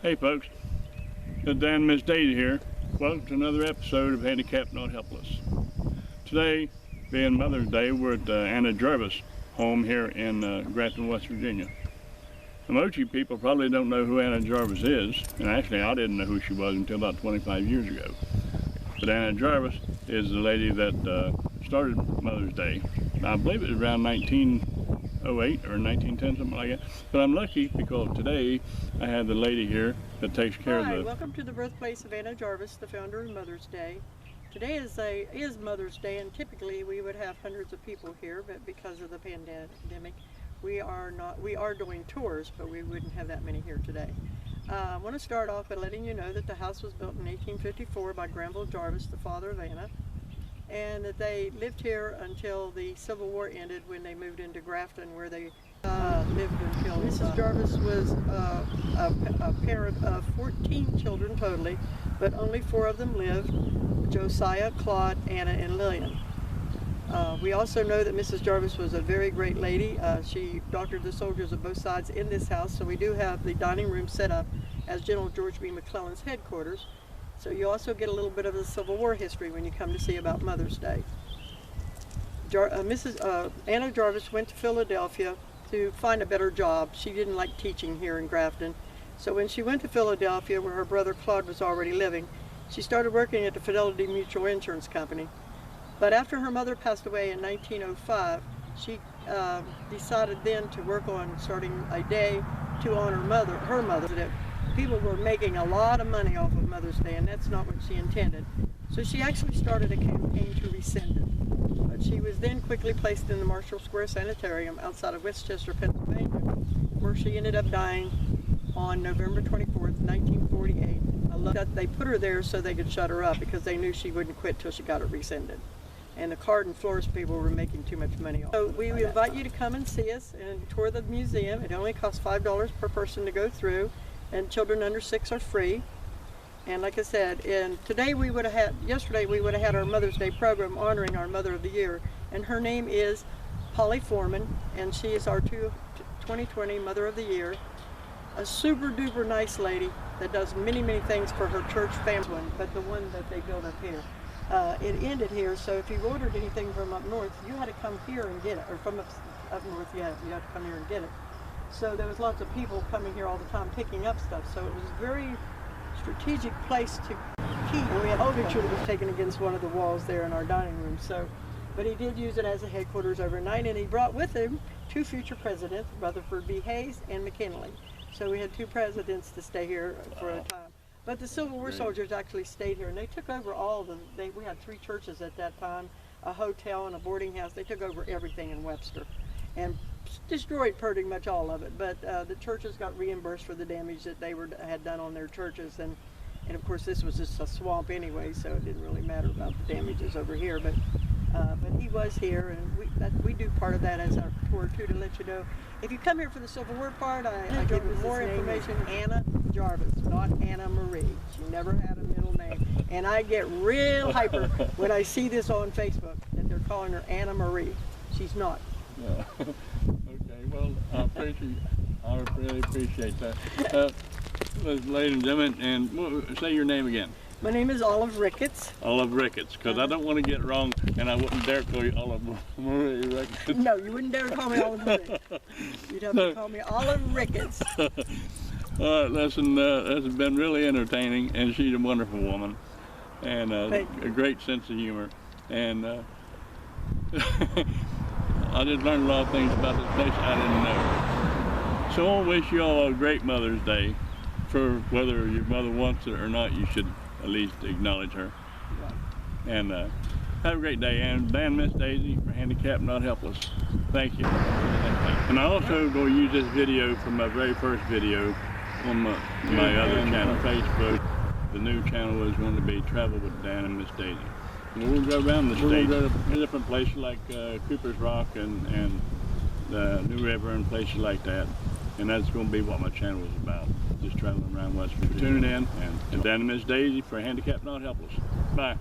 Hey folks, it's Dan and Miss Daisy here. Welcome to another episode of Handicapped Not Helpless. Today, being Mother's Day, we're at Anna Jarvis' home here in Grafton, West Virginia. The most of you people probably don't know who Anna Jarvis is, and actually I didn't know who she was until about 25 years ago. But Anna Jarvis is the lady that started Mother's Day. I believe it was around 1908 or 1910, something like that. But I'm lucky because today I have the lady here that takes care of the... Hi, welcome to the birthplace of Anna Jarvis, the founder of Mother's Day. Today is Mother's Day, and typically we would have hundreds of people here, but because of the pandemic, we are doing tours, but we wouldn't have that many here today. I want to start off by letting you know that the house was built in 1854 by Granville Jarvis, the father of Anna, and that they lived here until the Civil War ended when they moved into Grafton, where they lived until Mrs. Jarvis was a parent of 14 children totally, but only 4 of them lived: Josiah, Claude, Anna, and Lillian. We also know that Mrs. Jarvis was a very great lady. She doctored the soldiers of both sides in this house, so we do have the dining room set up as General George B. McClellan's headquarters. So you also get a little bit of the Civil War history when you come to see about Mother's Day. Anna Jarvis went to Philadelphia to find a better job. She didn't like teaching here in Grafton. So when she went to Philadelphia, where her brother Claude was already living, she started working at the Fidelity Mutual Insurance Company. But after her mother passed away in 1905, she decided then to work on starting a day to honor her mother. People were making a lot of money off of Mother's Day, and that's not what she intended. So she actually started a campaign to rescind it. But she was then quickly placed in the Marshall Square Sanitarium outside of Westchester, Pennsylvania, where she ended up dying on November 24th, 1948. They put her there so they could shut her up because they knew she wouldn't quit till she got it rescinded. And the card and florist people were making too much money off. So we invite you to come and see us and tour the museum. It only costs $5 per person to go through, and children under 6 are free. And like I said, yesterday we would have had our Mother's Day program honoring our Mother of the Year, and her name is Polly Foreman, and she is our 2020 Mother of the Year. A super duper nice lady that does many, many things for her church family, but the one that they built up here. It ended here, so if you ordered anything from up north, you had to come here and get it, or from up north, you had to come here and get it. So there was lots of people coming here all the time picking up stuff, so it was a very strategic place to keep. And we had a picture that was taken against one of the walls there in our dining room. So, but he did use it as a headquarters overnight, and he brought with him 2 future presidents, Rutherford B. Hayes and McKinley. So we had 2 presidents to stay here for a time. But the Civil War soldiers actually stayed here, and they took over we had 3 churches at that time, a hotel and a boarding house. They took over everything in Webster and destroyed pretty much all of it. But the churches got reimbursed for the damage that they had done on their churches. And of course, this was just a swamp anyway, so it didn't really matter about the damages over here. But he was here, and we do part of that as our tour too, to let you know. If you come here for the Civil War part, I give you more information. Anna Jarvis, not Anna Marie. She never had a middle name. And I get real hyper when I see this on Facebook that they're calling her Anna Marie. She's not. Yeah. Okay, well, I really appreciate that. Ladies and gentlemen, and say your name again. My name is Olive Ricketts. Olive Ricketts, because I don't want to get it wrong, and I wouldn't dare call you Olive Marie Ricketts. No, you wouldn't dare call me Olive Marie. You'd have to call me Olive Ricketts. All right, listen, this has been really entertaining, and she's a wonderful woman, and a great sense of humor, and I just learned a lot of things about this place I didn't know. So I wish you all a great Mother's Day. For whether your mother wants it or not, you should at least acknowledge her. Right. And have a great day. And Dan, Miss Daisy for Handicapped Not Helpless. Thank you. And I also go use this video from my very first video on my other channel, Facebook. The new channel is going to be Travel with Dan and Miss Daisy. And we'll go around the state, different places like Cooper's Rock and the New River and places like that. And that's going to be what my channel is about, just traveling around West Virginia. Tune in, and Dan and Miss Daisy for Handicapped Not Helpless. Bye.